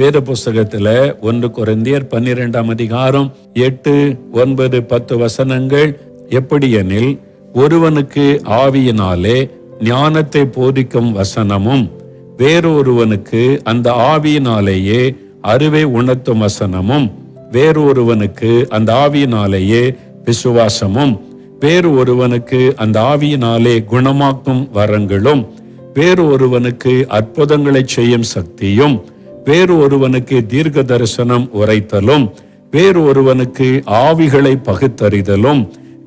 வேத புஸ்தகத்துல 1 கொரிந்தியர் 12ஆம் அதிகாரம் 8, 9, 10 வசனங்கள் எப்படியெனில், ஒருவனுக்கு ஆவியினாலே ஞானத்தை போதிக்கும் வசனமும், வேறொருவனுக்கு அந்த ஆவியினாலேயே அறிவை உணர்த்தும் வசனமும், வேறொருவனுக்கு அந்த ஆவியினாலேயே விசுவாசமும், வேறொருவனுக்கு அந்த ஆவியினாலே குணமாக்கும் வரங்களும், வேறொருவனுக்கு அற்புதங்களை செய்யும் சக்தியும், வேறொருவனுக்கு தீர்க்க தரிசனம் உரைத்தலும், வேறொருவனுக்கு ஆவிகளை பகுத்தறிதலும்,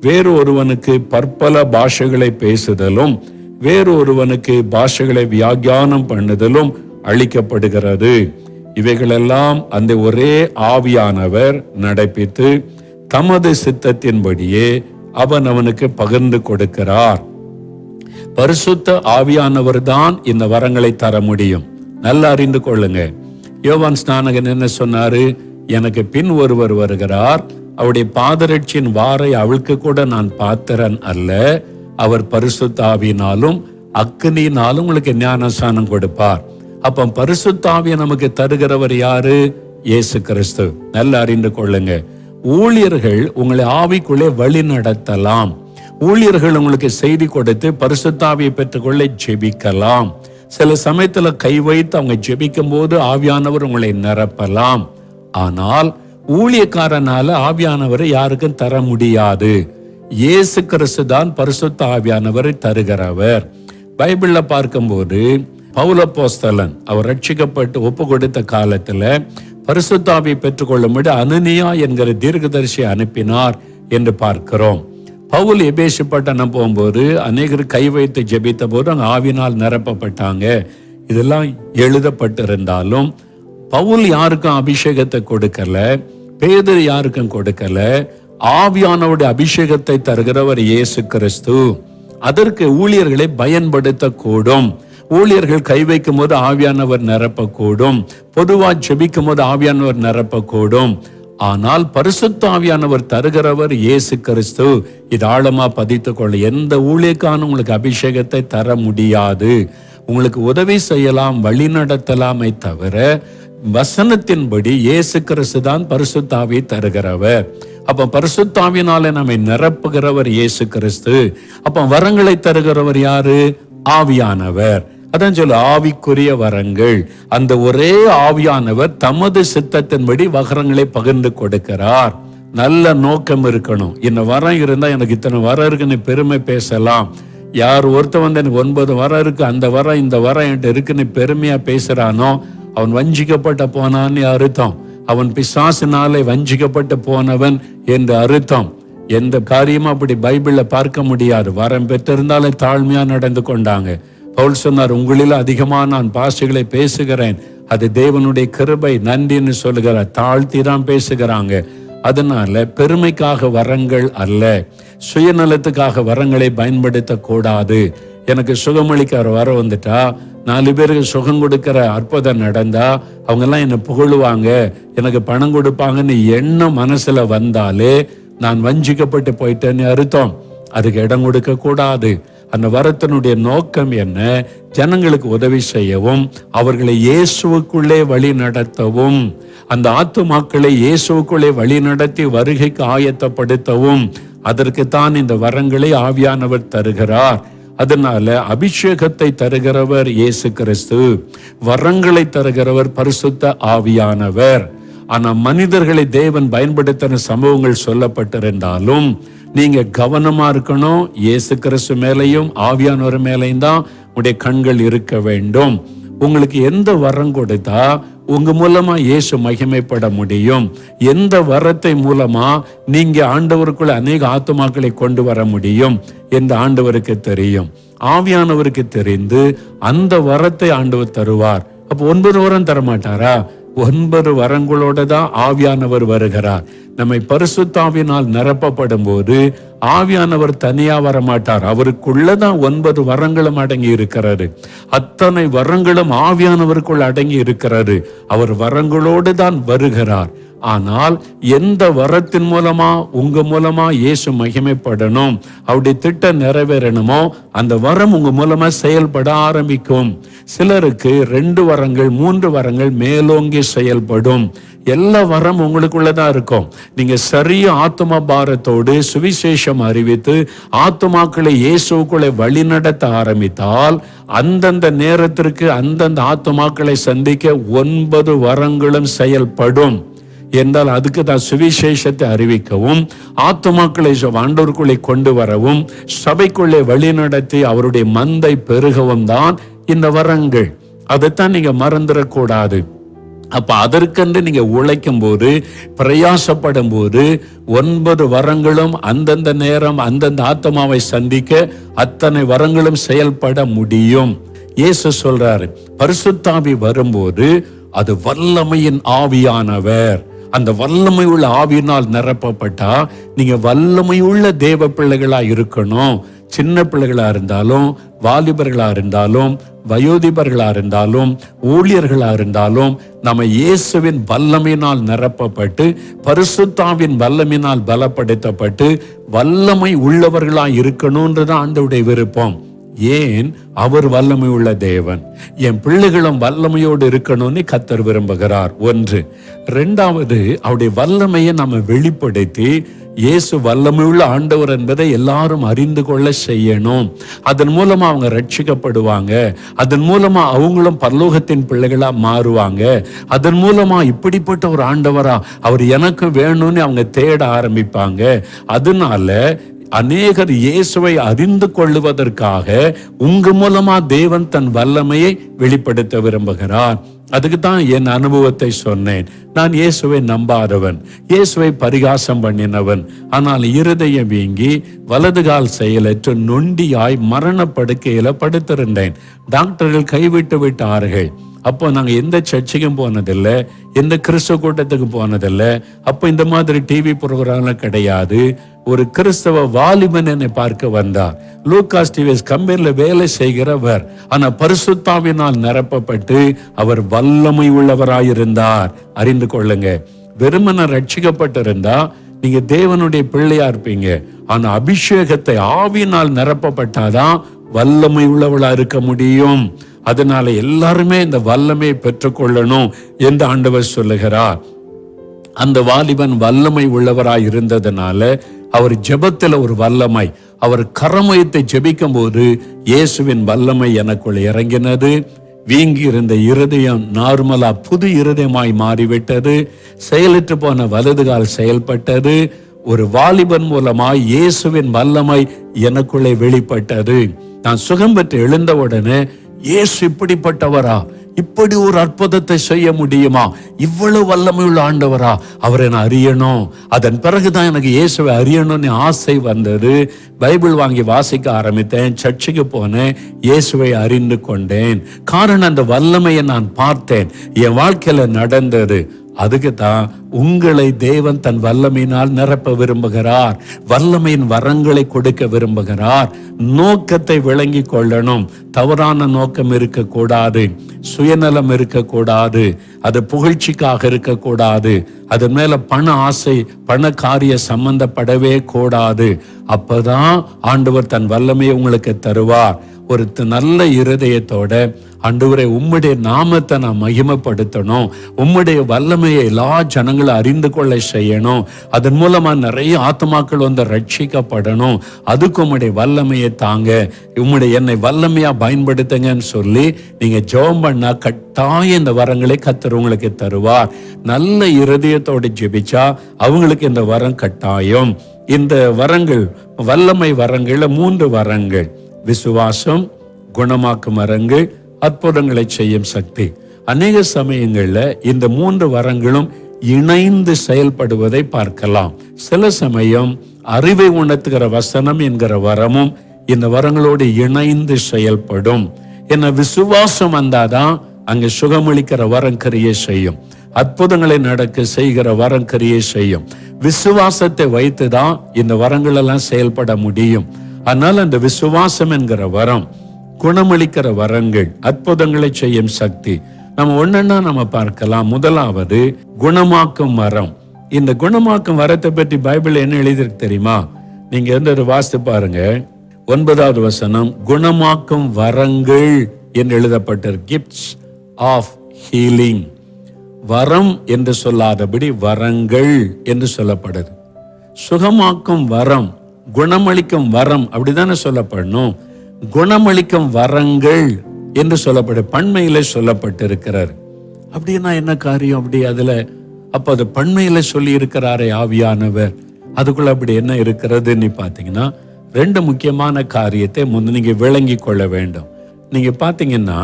வேறொருவனுக்கு பற்பல பாஷைகளை பேசுதலும், வேறொருவனுக்கு பாஷைகளை வியாக்கியானம் பண்ணுதலும் அளிக்கப்படுகிறது. இவைகளெல்லாம் அந்த ஒரே ஆவியானவர் நடப்பித்து தமது சித்தத்தின்படியே அவன் அவனுக்கு பகிர்ந்து கொடுக்கிறார். பரிசுத்த ஆவியானவர் தான் இந்த வரங்களை தர முடியும். நல்லா அறிந்து கொள்ளுங்க. யோவான் ஸ்நானகன் என்ன சொன்னாரு? எனக்கு பின் ஒருவர் வருகிறார், அவருடைய பாதரட்சியின் வாரை அவிழ்க்க கூட நான் பாத்திரன் அல்ல. அவர் பரிசுத்த ஆவியினாலும் அக்கினியினாலும் உங்களுக்கு ஞானஸ்நானம் கொடுப்பார். அப்ப பரிசுத்த ஆவியை நமக்கு தருகிறவர் யாரு? இயேசு கிறிஸ்து. நல்லா அறிந்து கொள்ளுங்க. ஊழியர்கள் உங்களை ஆவிக்குள்ளே வழி நடத்தலாம். ஊழியர்கள் உங்களுக்கு செய்தி கொடுத்து பரிசுத்த ஆவியை பெற்றுக்கொள்ள ஜெபிக்கலாம். சில சமயத்துல கை வைத்து அவங்க ஜெபிக்கும் போது ஆவியானவர் உங்களை நிரப்பலாம். ஆனால் ஊழியக்காரனால ஆவியானவரை யாருக்கும் தர முடியாது. இயேசு கிறிஸ்து தான் பரிசுத்த ஆவியானவரை தருகிறவர். பைபிள்ல பார்க்கும்போது பவுலப்போஸ்தலன் அவர் ரட்சிக்கப்பட்டு ஒப்பு கொடுத்த காலத்துல பரிசுத்த ஆவியை பெற்றுக்கொள்ளும்படி அனனியா என்கிற தீர்க்கதரிசியை அனுப்பினார் என்று பார்க்கிறோம். பவுல் எபேசு பட்டணம் போகும்போது அநேகர் கை வைத்து ஜெபித்த போது அங்க ஆவியினால் நிரப்பப்பட்டாங்க. இதெல்லாம் எழுதப்பட்டிருந்தாலும் பவுல் யாருக்கும் அபிஷேகத்தை கொடுக்கல, பேதுரு யாருக்கும் கொடுக்கல. ஆவியானவருடைய அபிஷேகத்தை தருகிறவர் இயேசு கிறிஸ்து. அதற்கு ஊழியர்களை பயன்படுத்த கூடும். ஊழியர்கள் கை வைக்கும் போது ஆவியானவர் நிரப்பக்கூடும். பொதுவா ஜெபிக்கும் போது ஆவியானவர் நிரப்பக்கூடும். ஆனால் பரிசுத்த ஆவியானவர் தருகிறவர் இயேசு கிறிஸ்து. இது ஆழமா பதித்துக் கொள்ள. எந்த ஊழியக்கான உங்களுக்கு அபிஷேகத்தை தர முடியாது. உங்களுக்கு உதவி செய்யலாம், வழி நடத்தலாமே தவிர வசனத்தின்படி இயேசு கிறிஸ்து தான் பரிசுத்த ஆவியை தருகிறவர். அப்ப பரிசுத்த ஆவியினாலே நம்மை நிரப்புகிறவர் இயேசு கிறிஸ்து. அப்ப வரங்களை தருகிறவர் யாரு? ஆவியானவர். அதான் சொல்ல ஆவிக்குரிய வரங்கள். அந்த ஒரே ஆவியானவர் தமது சித்தத்தின்படி வரங்களை பகிர்ந்து கொடுக்கிறார். நல்ல நோக்கம் இருக்கணும். இந்த வரம் இருந்தா எனக்கு இத்தனை வரம் இருக்குன்னு பெருமை பேசலாம். யார் ஒருத்தன் வந்து எனக்கு 9 வரம் இருக்கு, அந்த வரம் இந்த வரம் என்கிட்ட இருக்குன்னு பெருமையா பேசுறானோ அவன் வஞ்சிக்கப்பட்ட போனான்னு அர்த்தம். அவன் பிசாசினாலே வஞ்சிக்கப்பட்டு போனவன் என்று அர்த்தம். எந்த காரியமும் அப்படி பைபிள்ல பார்க்க முடியாது. வரம் பெற்றிருந்தாலே தாழ்மையா நடந்து கொண்டாங்க. பவுல் சொன்னார், உங்களில் அதிகமா நான் பாஷைகளை பேசுகிறேன், அது தேவனுடைய கிருபை, நன்றின்னு சொல்லுகிறார். தாழ்த்திதான் பேசுகிறாங்க. அதனால பெருமைக்காக வரங்கள் அல்ல, சுயநலத்துக்காக வரங்களை பயன்படுத்த கூடாது. எனக்கு சுகமளிக்கிற வர வந்துட்டா, 4 பேருக்கு சுகம் கொடுக்கிற அற்புதம் நடந்தா அவங்க எல்லாம் என்ன புகழுவாங்க, எனக்கு பணம் கொடுப்பாங்கன்னு எண்ணம் மனசுல வந்தாலே நான் வஞ்சிக்கப்பட்டு போயிட்டேன்னு அர்த்தம். அதுக்கு இடம் கொடுக்க கூடாது. அந்த வரத்தினுடைய நோக்கம் என்ன? ஜனங்களுக்கு உதவி செய்யவும், அவர்களை இயேசுவுக்குள்ளே வழி நடத்தவும், அந்த ஆத்துமாக்களை இயேசுவுக்குள்ளே வழி நடத்தி வருகைக்கு ஆயத்தப்படுத்தவும். அதற்குத்தான் இந்த வரங்களை ஆவியானவர் தருகிறார். அதனால அபிஷேகத்தை தருகிறவர் இயேசு கிறிஸ்து, வரங்களை தருகிறவர் பரிசுத்த ஆவியானவர். ஆனா மனிதர்களை தேவன் பயன்படுத்தின சம்பவங்கள் சொல்லப்பட்டிருந்தாலும் நீங்க கவனமா இருக்கணும். இயேசு கிறிஸ்து மேலையும் ஆவியானவர் மேலையும் தான் உடைய கண்கள் இருக்க வேண்டும். உங்களுக்கு எந்த வரம் கொடுத்தா உங்க மூலமா இயேசு மகிமைப்பட முடியும், எந்த வரத்தை மூலமா நீங்க ஆண்டவருக்குள்ள அநேக ஆத்துமாக்களை கொண்டு வர முடியும் என்று ஆண்டவருக்கு தெரியும். ஆவியானவருக்கு தெரிந்து அந்த வரத்தை ஆண்டவர் தருவார். அப்ப 9 வரம் தரமாட்டாரா? 9 வரங்களோட தான் ஆவியானவர் வருகிறார். நம்மை பரிசுத்தாவினால் நிரப்பப்படும் போது ஆவியானவர் தனியா வரமாட்டார். அவருக்குள்ளதான் 9 வரங்களும் அடங்கி இருக்கிறது. அத்தனை வரங்களும் ஆவியானவருக்குள் அடங்கி இருக்கிறது. அவர் வரங்களோடு தான் வருகிறார். ஆனால் எந்த வரத்தின் மூலமா உங்க மூலமா இயேசு மகிமைப்படணும், அவருடைய திட்டம் நிறைவேறணுமோ அந்த வரம் உங்க மூலமா செயல்பட ஆரம்பிக்கும். சிலருக்கு 2 வரங்கள் 3 வரங்கள் மேலோங்கி செயல்படும். எல்லா வரம் உங்களுக்குள்ளதான் இருக்கும். நீங்க சரியா ஆத்ம பாரத்தோடு சுவிசேஷம் அறிவித்து ஆத்மாக்களை இயேசுக்குள்ளே வழி நடத்த ஆரம்பித்தால் அந்தந்த நேரத்திற்கு அந்தந்த ஆத்மாக்களை சந்திக்க 9 வரங்களும் செயல்படும். என்றால் அதுக்கு தான் சுவிசேஷத்தை அறிவிக்கவும் ஆத்மாக்களை ஆண்டவருக்குள்ளே கொண்டு வரவும் சபைக்குள்ளே வழி நடத்தி அவருடைய மந்தை பெருகவும் தான் இந்த வரங்கள். அதைத்தான் நீங்க மறந்துடக்கூடாது. அப்ப அதற்கென்று நீங்க உழைக்கும் போது பிரயாசப்படும் போது 9 வரங்களும் அந்தந்த நேரம் அந்தந்த ஆத்மாவை சந்திக்க அத்தனை வரங்களும் செயல்பட முடியும். இயேசு சொல்றாரு, பரிசுத்தாவி வரும்போது அது வல்லமையின் ஆவியானவர். அந்த வல்லமை உள்ள ஆவியினால் நிரப்பப்பட்டா நீங்க வல்லமை உள்ள தேவ பிள்ளைகளா இருக்கணும். சின்ன பிள்ளைகளா இருந்தாலும், வாலிபர்களா இருந்தாலும், வயோதிபர்களா இருந்தாலும், ஊழியர்களா இருந்தாலும், நம்ம இயேசுவின் வல்லமையினால் நிரப்பப்பட்டு பரிசுத்தாவின் வல்லமையினால் பலப்படுத்தப்பட்டு வல்லமை உள்ளவர்களா இருக்கணும்ன்றதான் ஆண்டவருடைய விருப்பம். ஏன்? அவர் வல்லமை உள்ள தேவன். என் பிள்ளைகளும் வல்லமையோடு இருக்கணும்னு கர்த்தர் விரும்புகிறார். 1. 2வது, அவருடைய வல்லமையை நம்ம வெளிப்படுத்தி இயேசு வல்லமை உள்ள ஆண்டவர் என்பதை எல்லாரும் அறிந்து கொள்ள செய்யணும். அதன் மூலமா அவங்க ரட்சிக்கப்படுவாங்க. அதன் மூலமா அவங்களும் பரலோகத்தின் பிள்ளைகளா மாறுவாங்க. அதன் மூலமா இப்படிப்பட்ட ஒரு ஆண்டவரா அவர் எனக்கு வேணும்னு அவங்க தேட ஆரம்பிப்பாங்க. அதனால அநேகர் இயேசுவை அறிந்து கொள்ளுவதற்காக உங்க மூலமா தேவன் தன் வல்லமையை வெளிப்படுத்த விரும்புகிறார். அதுக்கு தான் என் அனுபவத்தை சொன்னேன். நான் இயேசுவை நம்பாதவன், இயேசுவை பரிகாசம் பண்ணினவன். ஆனால் இருதயம் வீங்கி வலது கால் செயலற்று நொண்டியாய் மரணப்படுக்கையில படுத்திருந்தேன். டாக்டர்கள் கைவிட்டு விட்டார்கள். அப்போ நாங்க எந்த சர்ச்சைக்கும் போனதில்லை, எந்த கிறிஸ்தவ கூட்டத்துக்கு போனதில்லை. அப்போ இந்த மாதிரி டிவி ப்ரோக்ராம்லாம் கிடையாது. ஒரு கிறிஸ்தவ வாலிபன் என்னை பார்க்க வந்தார். லூகாஸ் டிவிஎஸ் கம்பெனில வேலை செய்கிறவர். ஆனா பரிசுத்தாவினால் நிரப்பப்பட்டு அவர் வல்லமை உள்ளவராயிருந்தார். அறிந்து கொள்ளுங்க, வெறுமன ரட்சிக்கப்பட்டிருந்தா நீங்க தேவனுடைய பிள்ளையா இருப்பீங்க. ஆனா அபிஷேகத்தை ஆவியினால் நிரப்பப்பட்டாதான் வல்லமை உள்ளவளா இருக்க முடியும். அதனால எல்லாருமே இந்த வல்லமையை பெற்றுக்கொள்ளணும் என்று ஆண்டவர் சொல்லுகிறார். அந்த வாலிபன் வல்லமை உள்ளவராய் இருந்ததுனால அவர் ஜெபத்தில் ஒரு வல்லமை, அவர் கரமயத்தை ஜெபிக்கும் போது இயேசுவின் வல்லமை எனக்குள் இறங்கினது. வீங்கி இருந்த இருதயம் நார்மலா புது இருதயமாய் மாறிவிட்டது. செயலற்று போன வலதுகால் செயல்பட்டது. ஒரு வாலிபன் மூலமாய் இயேசுவின் வல்லமை எனக்குள்ளே வெளிப்பட்டது. நான் சுகம் பெற்று எழுந்தவுடனே இயேசு இப்படிப்பட்டவரா, இப்படி ஒரு அற்புதத்தை செய்ய முடியுமா, இவ்வளவு வல்லமை உள்ள ஆண்டவரா, அவரை நான் அறியணும். அதன் பிறகுதான் எனக்கு இயேசுவை அறியணும்னு ஆசை வந்தது. பைபிள் வாங்கி வாசிக்க ஆரம்பித்தேன், சர்ச்சுக்கு போனேன், இயேசுவை அறிந்து கொண்டேன். காரணம் அந்த வல்லமையை நான் பார்த்தேன், என் வாழ்க்கையில நடந்தது. அதுக்கு தான் உங்களை தேவன் தன் வல்லமையினால் நிரப்ப விரும்புகிறார். வல்லமையின் வரங்களை கொடுக்க விரும்புகிறார். நோக்கத்தை விளங்கி கொள்ளணும். தவறான நோக்கம் இருக்கக்கூடாது, சுயநலம் இருக்கக்கூடாது, அது புகழ்ச்சிக்காக இருக்கக்கூடாது, அது மேல பண ஆசை பண காரிய சம்பந்தப்படவே கூடாது. அப்பதான் ஆண்டவர் தன் வல்லமையை உங்களுக்கு தருவார். ஒரு நல்ல இருதயத்தோட, ஆண்டவரே உம்முடைய நாமத்தை நான் மகிமைப்படுத்தணும், உம்முடைய வல்லமையை எல்லா ஜனங்களும் அறிந்து கொள்ள செய்யணும், அதன் மூலமா நிறைய ஆத்மாக்கள் வந்து ரட்சிக்கப்படணும், அதுக்கு உம்முடைய வல்லமையை தாங்க, உம்முடைய என்னை வல்லமையா பயன்படுத்துங்கன்னு சொல்லி நீங்க ஜெபம் பண்ணா கட்டாயம் இந்த வரங்களை கர்த்தர் உங்களுக்கு தருவார். நல்ல இருதயத்தோடு ஜெபிச்சா அவங்களுக்கு இந்த வரம் கட்டாயம். இந்த வரங்கள் வல்லமை வரங்கள்ல 3 வரங்கள்: விசுவாசம், குணமாக்கும் வரங்கள், அற்புதங்களை செய்யும் சக்தி. அநேக சமயங்கள்ல இந்த 3 வரங்களும் இணைந்து செயல்படுவதை பார்க்கலாம். சில சமயம் அறிவை உணர்த்துகிற வசனம் என்கிற வரமும் இந்த வரங்களோடு இணைந்து செயல்படும். என்ன விசுவாசம் வந்தாதான் அங்க சுகமளிக்கிற வரம் கிரியை செய்யும், அற்புதங்களை நடக்க செய்கிற வரம் கிரியை செய்யும். விசுவாசத்தை வைத்துதான் இந்த வரங்கள் எல்லாம் செயல்பட முடியும். ஆனால் அந்த விசுவாசம் என்கிற வரம், குணமளிக்கிற வரங்கள், அற்புதங்களை செய்யும் சக்தி, நம்ம ஒன்னொன்னா நம்ம பார்க்கலாம். முதலாவது குணமாக்கும் வரம். இந்த குணமாக்கும் வரத்தை பற்றி பைபிள் என்ன எழுதியிருக்கு தெரியுமா? நீங்க ஒரு வாசித்து பாருங்க. 9வது வசனம், குணமாக்கும் வரங்கள் என்று எழுதப்பட்டிருக்கு. Gifts of healing. வரம் என்று சொல்லாதபடி வரங்கள் என்று சொல்லப்படுது. சுகமாக்கும் வரம், குணமளிக்கும் வரம் அப்படிதானே சொல்லப்படணும். குணமளிக்கும் வரங்கள் என்று சொல்லப்படு பன்மையில சொல்லப்பட்டிருக்கிறார். அப்படின்னா என்ன காரியம்? அப்படி அதுல அப்ப அது பன்மையில சொல்லி இருக்கிறாரே ஆவியானவர், அதுக்குள்ள அப்படி என்ன இருக்கிறதுன்னு பாத்தீங்கன்னா 2 முக்கியமான காரியத்தை நீங்க விளங்கி கொள்ள வேண்டும். நீங்க பாத்தீங்கன்னா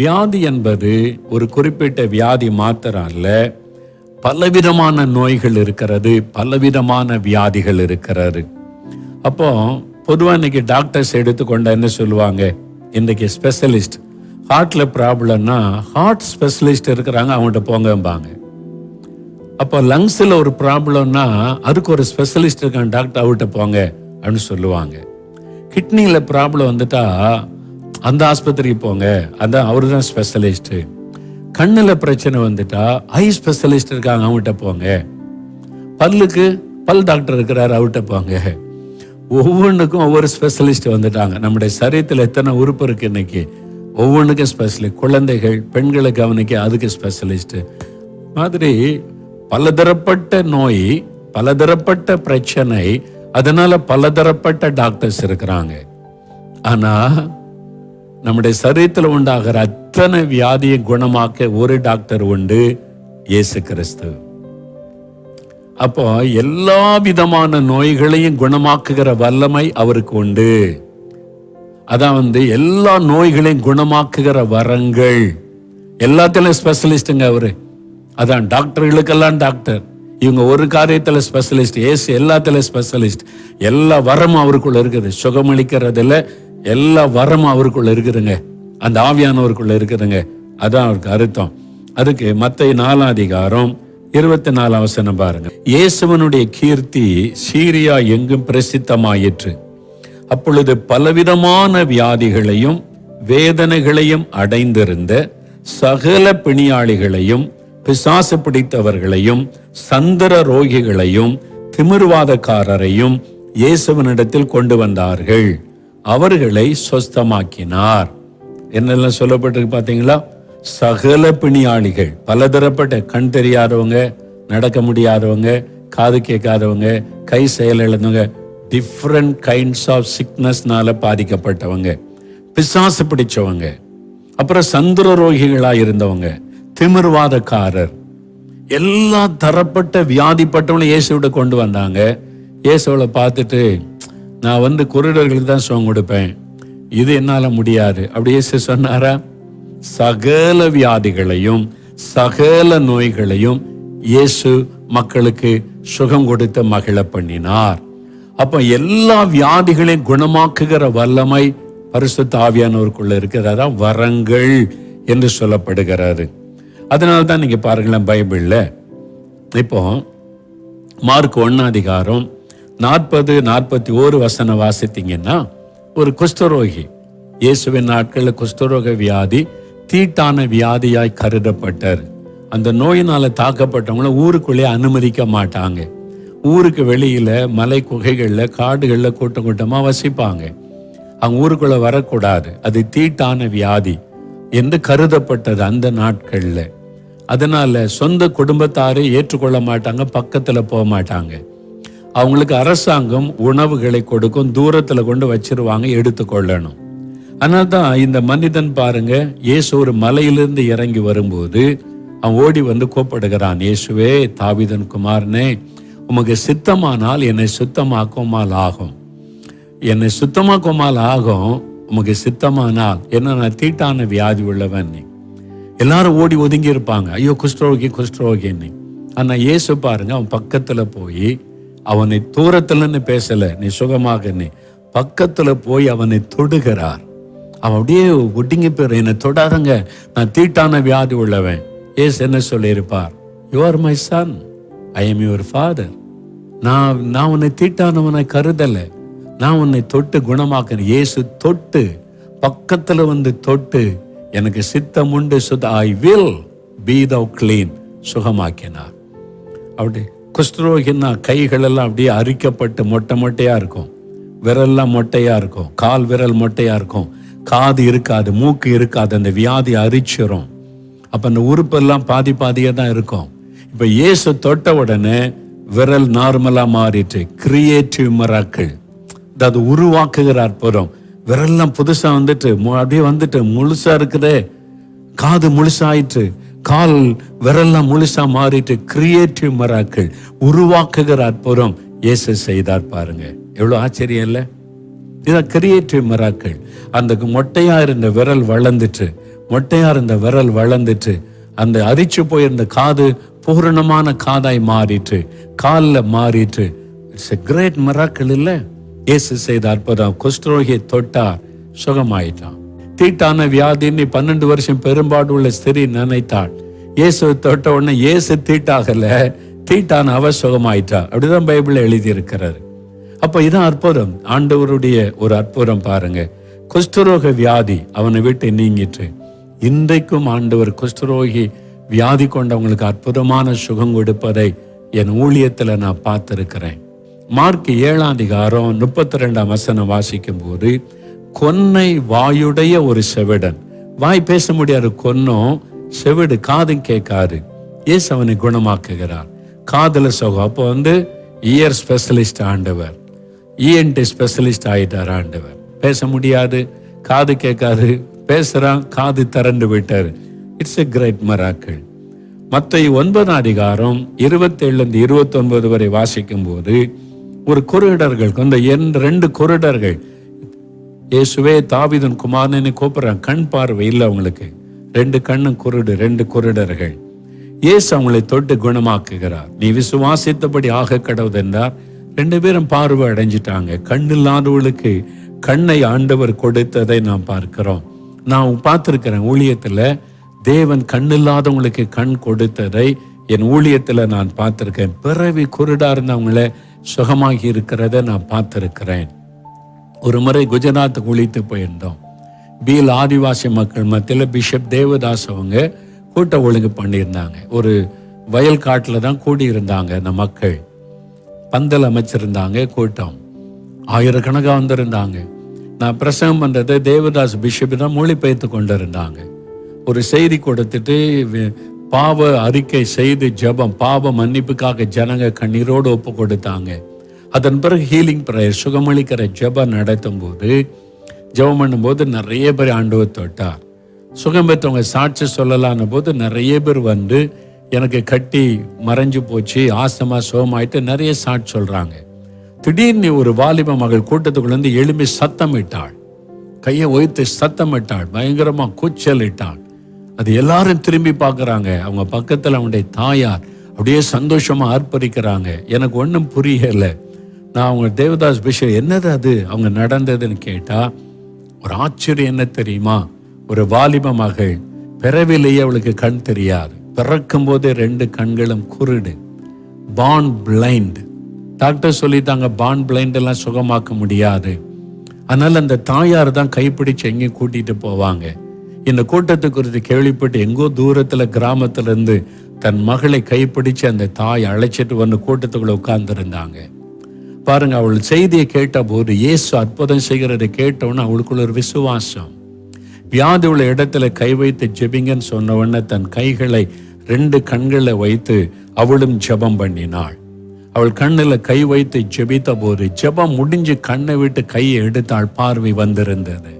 வியாதி என்பது ஒரு குறிப்பிட்ட வியாதி மாத்திரம் அல்ல, பலவிதமான நோய்கள் இருக்கிறது, பலவிதமான வியாதிகள் இருக்கிறது. அப்போ பொதுவா இன்னைக்கு டாக்டர்ஸ் எடுத்துக்கொண்ட என்ன சொல்லுவாங்க, இன்னைக்கு ஸ்பெஷலிஸ்ட் ஹார்ட்ல ப்ராப்ளம்னா ஹார்ட் ஸ்பெஷலிஸ்ட் இருக்கிறாங்க, அவங்கள்ட்ட போங்கம்பாங்க. அப்போ லங்ஸ்ல ஒரு ப்ராப்ளம்னா அதுக்கு ஒரு ஸ்பெஷலிஸ்ட் இருக்காங்க, டாக்டர் அவர்கிட்ட போங்க அப்படின்னு சொல்லுவாங்க. கிட்னியில ப்ராப்ளம் வந்துட்டா அந்த ஆஸ்பத்திரிக்கு போங்க, அதான் அவரு தான் ஸ்பெஷலிஸ்ட். கண்ணுல பிரச்சனை வந்துட்டா ஐ ஸ்பெஷலிஸ்ட் இருக்காங்க, அவங்ககிட்ட போங்க. பல்லுக்கு பல் டாக்டர் இருக்கிறாரு, அவர்கிட்ட போங்க. ஒவ்வொன்றுக்கும் ஒவ்வொரு ஸ்பெஷலிஸ்ட் வந்துட்டாங்க. நம்முடைய சரீரத்தில் எத்தனை உறுப்பு இருக்கு இன்னைக்கு, ஒவ்வொன்றுக்கும் ஸ்பெஷலிஸ்ட். குழந்தைகள் பெண்களை கவனிக்க அதுக்கு ஸ்பெஷலிஸ்ட் மாதிரி பலதரப்பட்ட நோய், பலதரப்பட்ட பிரச்சனை, அதனால பலதரப்பட்ட டாக்டர்ஸ் இருக்கிறாங்க. ஆனா நம்முடைய சரீரத்தில் உண்டாகிற அத்தனை வியாதியை குணமாக்க ஒரு டாக்டர் உண்டு, இயேசு கிறிஸ்து. அப்போ எல்லா விதமான நோய்களையும் குணமாக்குகிற வல்லமை அவருக்கு உண்டு. அதான் எல்லா நோய்களையும் குணமாக்குகிற வரங்கள், எல்லாத்திலும் ஸ்பெஷலிஸ்டுங்க அவரு. அதான் டாக்டர்களுக்கெல்லாம் டாக்டர், இவங்க ஒரு காரியத்துல ஸ்பெஷலிஸ்ட். இயேசு எல்லாத்துல ஸ்பெஷலிஸ்ட். எல்லா வரமும் அவருக்குள்ள இருக்குது. சுகமளிக்கிறதுல எல்லா வரமும் அவருக்குள்ள இருக்குதுங்க, அந்த ஆவியானவருக்குள்ள இருக்குதுங்க. அதான் அவருக்கு அர்த்தம். அதுக்கு மத்தேயு 4 அதிகாரம் 24 வசனம் பாருங்க. இயேசுவனுடைய கீர்த்தி சீரியா எங்கும் பிரசித்தமாயிற்று. அப்பொழுது பலவிதமான வியாதிகளையும் வேதனைகளையும் அடைந்திருந்த சகல பிணியாளிகளையும் பிசாசு பிடித்தவர்களையும் சந்திர ரோகிகளையும் திமிர்வாதக்காரரையும் இயேசுவனிடத்தில் கொண்டு வந்தார்கள். அவர்களை சொஸ்தமாக்கினார். என்னெல்லாம் சொல்லப்பட்டிருக்கு பாத்தீங்களா? சகல பிணியாளிகள், பலதரப்பட்ட, கண் தெரியாதவங்க, நடக்க முடியாதவங்க, காது கேட்காதவங்க, கை செயல் இழந்தவங்க, டிஃப்ரெண்ட் கைண்ட்ஸ் ஆஃப் சிக்னஸ்னால பாதிக்கப்பட்டவங்க, பிசாசு பிடிச்சவங்க, அப்புறம் சந்திர ரோகிகளா இருந்தவங்க, திமிர்வாதக்காரர், எல்லா தரப்பட்ட வியாதிப்பட்டவங்களும் இயேசுவிட கொண்டு வந்தாங்க. இயேசுவை பார்த்துட்டு, நான் குருடர்களுக்கு தான் சுகம் கொடுப்பேன், இது என்னால முடியாது அப்படி இயேசு சொன்னாரா? சகல வியாதிகளையும் சகல நோய்களையும் இயேசு மக்களுக்கு சுகம் கொடுத்து மகிழ பண்ணினார். அப்ப எல்லா வியாதிகளையும் குணமாக்குகிற வல்லமை பரிசுத்த ஆவியானவருக்குள்ள இருக்கிறதா வரங்கள் என்று சொல்லப்படுகிறது. அதனால்தான் நீங்க பாருங்களேன், பைபிள்ல இப்போ மார்க் 1 அதிகாரம் 40-41 வசனம் வாசித்தீங்கன்னா, ஒரு குஷ்டரோகி, இயேசுவின் நாட்களில் குஷ்டரோக வியாதி தீட்டான வியாதியாய் கருதப்பட்டார். அந்த நோயினால தாக்கப்பட்டவங்கள ஊருக்குள்ளே அனுமதிக்க மாட்டாங்க. ஊருக்கு வெளியில மலை குகைகள்ல காடுகள்ல கூட்டம் கூட்டமா வசிப்பாங்க. அவங்க ஊருக்குள்ள வரக்கூடாது, அது தீட்டான வியாதி என்று கருதப்பட்டது அந்த நாட்கள்ல. அதனால சொந்த குடும்பத்தாரை ஏற்றுக்கொள்ள மாட்டாங்க, பக்கத்துல போக மாட்டாங்க. அவங்களுக்கு அரசாங்கம் உணவுகளை கொடுக்கும், தூரத்துல கொண்டு வச்சிருவாங்க, எடுத்துக்கொள்ளணும். அதனால்தான் இந்த மனிதன் பாருங்க, இயேசு ஒரு மலையிலிருந்து இறங்கி வரும்போது அவன் ஓடி கூப்பிடுகிறான், இயேசுவே தாவீதின் குமாரனே, உமக்கு சித்தமானால் என்னை சுத்தமாக்குமால் ஆகும், என்னை சுத்தமாக்குமால் ஆகும், உமக்கு சித்தமானால். என்ன, நான் தீட்டான வியாதி உள்ளவன். எல்லாரும் ஓடி ஒதுங்கி இருப்பாங்க, ஐயோ குஷ்டரோகி குஷ்டரோகின்னு. ஆனா இயேசு பாருங்க, அவன் பக்கத்துல போய் அவனை தூரத்துலன்னு பேசல, நீ சுகமாக, நீ பக்கத்துல போய் அவனை தொடுகிறார். அவன் அப்படியே ஒடுங்கி போயிரு, என்னை தொடாதங்க, நான் தீட்டான வியாதி உள்ளவன். ஏசு என்ன சொல்லியிருப்பார்? You are my son, I am your father. நான் உன்னை தீட்டானவனை கருதல, நான் உன்னை தொட்டு குணமாக்குறேன். இயேசு தொட்டு பக்கத்துல தொட்டு எனக்கு சித்தம் உண்டு, I will be thou clean. சுகமாக்கினார். அப்படி குஷ்டரோகின்னா கைகள் எல்லாம் அப்படியே அரிக்கப்பட்டு மொட்டையா இருக்கும், விரல்லாம் மொட்டையா இருக்கும், கால் விரல் மொட்டையா இருக்கும், காது இருக்காது, மூக்கு இருக்காது, அந்த வியாதி அரிச்சிரும். அப்ப அந்த உறுப்பெல்லாம் பாதியா தான் இருக்கும். இப்ப இயேசு தொட்ட உடனே விரல் நார்மலா மாறிட்டு, கிரியேட்டிவ் மிராக்கிள், அதாவது உருவாக்குகிற அற்புதம். விரல்லாம் புதுசா வந்துட்டு அப்படியே வந்துட்டு முழுசா இருக்குதே, காது முழுசாயிட்டு, கால் விரல்லாம் முழுசா மாறிட்டு, கிரியேட்டிவ் மிராக்கிள், உருவாக்குகிற அற்புதம் இயேசு செய்தார். பாருங்க எவ்வளவு ஆச்சரியம் இல்ல? இதான் கிரியேட்டிவ் மிராக்கிள். அந்த மொட்டையா இருந்த விரல் வளர்ந்துட்டு, அந்த அரிச்சு போயிருந்த காது பூரணமான காதாய் மாறிட்டு, காலில் மாறிட்டு. இட்ஸ் எ கிரேட் மிராக்கிள் இல்ல? இயேசு செய்த அற்புதம். குஷ்டரோகியை தொட்டார், சுகமாயிட்டான். தீட்டான வியாதின்னு 12 வருஷம் பெரும்பாடு உள்ள ஸ்திரீ நினைத்தாள். இயேசு தொட்ட உடனே இயேசு தீட்டாகல, தீட்டான அவ சுகமாயிட்டா. அப்படிதான் பைபிள்ல எழுதி இருக்கிறாரு. அப்ப இதான் அற்புதம், ஆண்டவருடைய ஒரு அற்புதம். பாருங்க, குஷ்டரோக வியாதி அவனை விட்டு நீங்கிட்டு, இன்றைக்கும் ஆண்டவர் குஷ்டரோகி வியாதி கொண்டவங்களுக்கு அற்புதமான சுகம் கொடுப்பதை என் ஊழியத்துல நான் பார்த்திருக்கிறேன். மார்க் 7:32 வாசிக்கும் போது, கொன்னை வாயுடைய ஒரு செவிடன், வாய் பேச முடியாது, கொன்னும் செவிடு, காதும் கேட்காது, இயேசு அவனை குணமாக்குகிறார். காதுல சுகம். அப்போ இயர் ஸ்பெஷலிஸ்ட் ஆண்டவர், ENT ஸ்பெஷலிஸ்ட் ஆயிட்டார் ஆண்டவர். பேச முடியாது, காது கேட்காது, பேசுறான், காது திறந்து விட்டாரு. It's a great miracle. மத்தேயு 9:27-29 வரை வாசிக்கும் போது, ஒரு குருடர்கள், அந்த 2 குருடர்கள் இயேசுவே தாவீதின் குமாரனை கூப்பிடுறாங்க. கண் பார்வை இல்லை அவங்களுக்கு, 2 கண்ணும் குருடு, 2 குருடர்கள். இயேசு அவங்களை தொட்டு குணமாக்குகிறார். நீ விசுவாசித்தபடி ஆக கடவுது என்றார். 2 பேரும் பார்வை அடைஞ்சிட்டாங்க. கண் இல்லாதவர்களுக்கு கண்ணை ஆண்டவர் கொடுத்ததை நாம் பார்க்கிறோம். நான் பார்த்திருக்கிறேன் ஊழியத்துல, தேவன் கண் இல்லாதவங்களுக்கு கண் கொடுத்ததை என் ஊழியத்துல நான் பார்த்திருக்கேன். பிறவி குருடா இருந்தவங்கள சுகமாகி இருக்கிறத நான் பார்த்திருக்கிறேன். ஒரு முறை குஜராத்துக்கு ஒழித்து போயிருந்தோம். பீல் ஆதிவாசி மக்கள் மத்தியில் பிஷப் தேவதாஸ் அவங்க கூட்ட ஒழுங்கு பண்ணியிருந்தாங்க. ஒரு வயல் காட்டுல தான் கூடியிருந்தாங்க. அந்த மக்கள் பந்தல் அமைச்சிருந்தாங்க. கூட்டம் ஆயிரக்கணக்காக வந்திருந்தாங்க. நான் பிரசங்கம் பண்றதை தேவதாஸ் பிஷப் தான் மொழிபெயர்த்து கொண்டிருந்தாங்க. ஒரு செய்தி கொடுத்துட்டு பாவ அறிக்கை செய்து ஜெபம், பாவ மன்னிப்புக்காக ஜனங்க கண்ணீரோடு ஒப்பு கொடுத்தாங்க. அதன் பிறகு ஹீலிங் பிரேயர், சுகமளிக்கிற ஜெபம் நடத்தும் போது, ஜெபம் பண்ணும் போது நிறைய பேர் ஆண்டவர் தொட்டார். சுகம் பெற்றவங்க சாட்சி சொல்லலான போது நிறைய பேர் எனக்கு கட்டி மறைஞ்சு போச்சு, ஆஸ்தமா சுகமாயிட்டு நிறைய சாட்சி சொல்றாங்க. திடீர்னு ஒரு வாலிப மகள் கூட்டத்துக்குள்ள எழும்பி சத்தமிட்டாள், கையை ஒய்த்து சத்தமிட்டாள், பயங்கரமா கூச்சலிட்டாள். அது எல்லாரும் திரும்பி பார்க்கறாங்க. அவங்க பக்கத்துல அவனுடைய தாயார் அப்படியே சந்தோஷமா ஆர்ப்பரிக்கிறாங்க. எனக்கு ஒன்றும் புரியல. நான் அவங்க தேவதாஸ் பிஷப் என்னது அது அவங்க நடந்ததுன்னு கேட்டா, ஒரு ஆச்சரியம் என்ன தெரியுமா? ஒரு வாலிப மகள், பிறவிலேயே அவளுக்கு கண் தெரியாது, பிறக்கும் போதே 2 கண்களும் குருடு, பார்ன் பிளைண்ட். டாக்டர் சொல்லிட்டாங்க பார்ன் பிளைண்ட் எல்லாம் சுகமாக்க முடியாது. அதனால அந்த தாயார் தான் கைப்பிடிச்சு எங்கேயும் கூட்டிட்டு போவாங்க. இந்த கூட்டத்தை குறித்து கேள்விப்பட்டு எங்கோ தூரத்துல கிராமத்துல இருந்து தன் மகளை கைப்பிடிச்சு அந்த தாய் அழைச்சிட்டு கூட்டத்துக்குள்ள உட்கார்ந்து இருந்தாங்க. பாருங்க, அவள் செய்தியை கேட்ட போது, இயேசு அற்புதம் செய்கிறதை கேட்டவுடனே அவளுக்குள்ள ஒரு விசுவாசம். வியாதி உள்ள இடத்துல கை வைத்து ஜெபிங்கன்னு சொன்ன உடனே தன் கைகளை 2 கண்களை வைத்து அவளும் ஜெபம் பண்ணினாள். அவள் கண்ணில் கை வைத்து ஜெபித்த போது, ஜெபம் முடிஞ்சு கண்ணை விட்டு கையை எடுத்தாள், பார்வை வந்திருந்தது.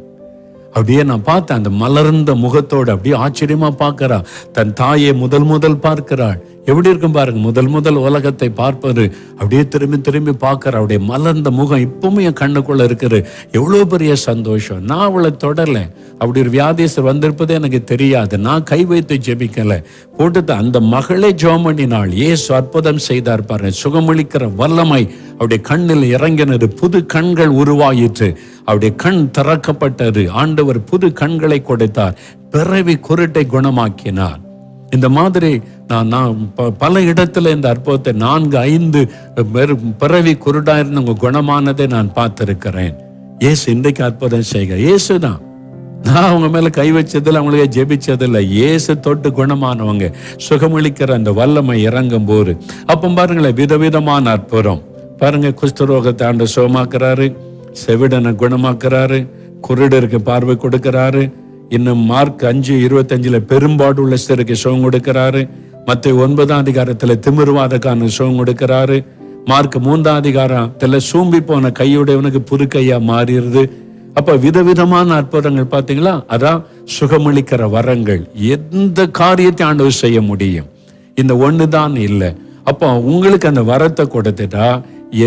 அப்படியே நான் பார்த்தேன், அந்த மலர்ந்த முகத்தோடு அப்படியே ஆச்சரியமா பார்க்கிறா. தன் தாயை முதல் பார்க்கிறாள். எப்படி இருக்கும் பாருங்க, முதல் உலகத்தை பார்ப்பது, அப்படியே திரும்பி பார்க்கிற அவருடைய மலர்ந்த முகம் இப்பவுமே என் கண்ணுக்குள்ள இருக்குது. எவ்வளவு பெரிய சந்தோஷம். நான் அவளை தொடரல, அப்படி ஒரு வியாதியஸ்தர் வந்திருப்பதே எனக்கு தெரியாது. நான் கை வைத்து ஜெபிக்கல, கூட்டத்தை அந்த மகளே ஜெபம் பண்ணினாள். இயேசு அற்புதம் செய்தார் பாருங்க. சுகமளிக்கிற வல்லமை அவருடைய கண்ணில் இறங்கினது. புது கண்கள் உருவாயிற்று. அவருடைய கண் திறக்கப்பட்டது. ஆண்டவர் புது கண்களை கொடுத்தார். பிறவி குருட்டை குணமாக்கினார். இந்த மாதிரி நான் பல இடத்துல இந்த அற்புதத்தை 4-5 பிறவி குருடா இருந்தவங்க குணமானதை நான் பார்த்திருக்கிறேன். இயேசு இன்றைக்கு அற்புதம் செய்க. இயேசுதான் நான் அவங்க மேல கை வச்சதில்லை, அவங்களுக்கு ஜெபிச்சதில்லை. இயேசு தொட்டு குணமானவங்க, சுகமளிக்கிற அந்த வல்லமை இறங்கும் போது அப்ப பாருங்களேன், விதவிதமான அற்புதம். பாருங்க, குஷ்டரோகத்தை ஆண்டு சுகமாக்குறாரு, செவிடனை குணமாக்குறாரு, குருடருக்கு பார்வை கொடுக்கிறாரு. இன்னும் மார்க் 5:25 பெரும்பாடு உள்ள சிறுக்கு சுகம் கொடுக்கிறாரு. மத்தேயு 9 திமிர்வாதக்கான சுகம் கொடுக்கிறாரு. மார்க் 3 சூம்பி போன கையுடையவனுக்கு புது கையா மாறிடுது. அப்ப விதவிதமான அற்புதங்கள் பாத்தீங்களா? அதான் சுகமளிக்கிற வரங்கள். எந்த காரியத்தை ஆண்டவர் செய்ய முடியும், இந்த ஒண்ணுதான் இல்லை. அப்போ உங்களுக்கு அந்த வரத்தை கொடுத்துட்டா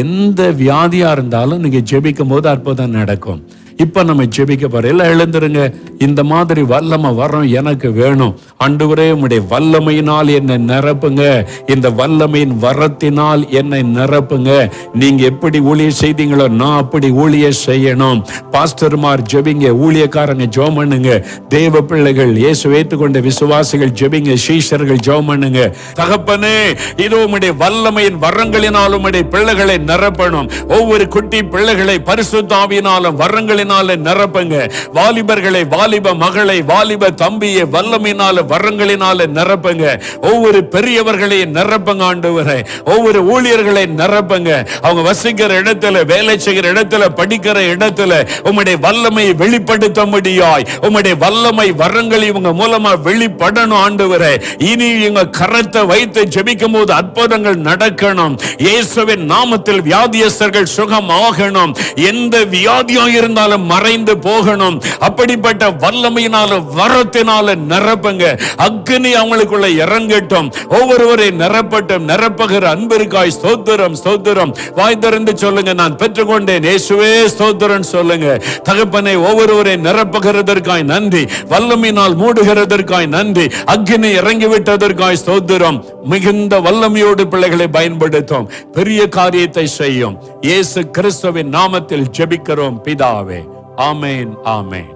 எந்த வியாதியா இருந்தாலும் நீங்க ஜெபிக்கும் போது அற்புதம் நடக்கும். இப்ப நம்ம ஜெபிக்க போறோம். எல்லாம் எழுந்துருங்க. இந்த மாதிரி வல்லமை வரம் எனக்கு வேணும். ஆண்டவரே, உம்முடைய வல்லமையினால் என்னை நிரப்புங்க, இந்த வல்லமையின் வரத்தினால் என்னை நிரப்புங்க. நீங்க எப்படி ஊழியம் செய்தீங்களோ நான் அப்படி ஊழியம் செய்யணும். பாஸ்டர்மார் ஜெபிங்க, ஊழியக்காரங்க ஜெபம் பண்ணுங்க, தேவ பிள்ளைகள் இயேசு ஏற்றுக்கொண்ட விசுவாசிகள் ஜெபிங்க, சீஷர்கள் ஜெபம் பண்ணுங்க. தகப்பனே, இதோ உம்முடைய வல்லமையின் வரங்களினால் உம்முடைய பிள்ளைகளை நிரப்பணும். ஒவ்வொரு குட்டி பிள்ளைகளை பரிசுத்த ஆவியினாலும் வரங்களின் நிரப்புங்க. வாலிபர்களை, வாலிப மகளை, வாலிப தம்பியை வல்லமையினால வரங்களினால நிரப்புங்க. ஒவ்வொரு பெரியவர்களையும் நிரப்புங்க ஆண்டவரே. ஒவ்வொரு ஊழியர்களை நிரப்புங்க. அவங்க வசிக்கிற இடத்துல, வேலை செய்கிற இடத்துல, படிக்கிற இடத்துல உம்முடைய வல்லமையை வெளிப்படுத்த முடியாய். உம்முடைய வல்லமை வரங்கள் இவங்க மூலமா வெளிப்படணும் ஆண்டவரே. இனி இவங்க கரத்தை வைத்து ஜெபிக்கும் போது அற்புதங்கள் நடக்கணும். இயேசுவின் நாமத்தில் வியாதியஸ்தர்கள் சுகம் ஆகணும். எந்த வியாதியா இருந்தாலும் மறைந்து போகணும். அப்படிப்பட்ட வல்லமையினால வரத்தினால நிரப்புங்க. அக்னி அவங்களுக்குள்ள இறங்கட்டும். ஒவ்வொருவரை நிரப்பட்டும். நிரப்புகிற அன்பிற்காய் ஸ்தோத்திரம், ஸ்தோத்திரம். வாய் திறந்து சொல்லுங்க, நான் பெற்றுக்கொண்டேன் இயேசுவே ஸ்தோத்திரம் சொல்லுங்க. தகப்பனை, ஒவ்வொருவரை நிரப்புகிறதற்காய் நன்றி, வல்லமையினால் மூடுகிறதற்காய் நன்றி, அக்னி இறங்கிவிட்டதற்காய் ஸ்தோத்திரம். மிகுந்த வல்லமையோடு பிள்ளைகளை பயன்படுத்தும், பெரிய காரியத்தை செய்யும். இயேசு கிறிஸ்துவின் நாமத்தில் ஜெபிக்கிறோம் பிதாவே. ஆமென், ஆமென்.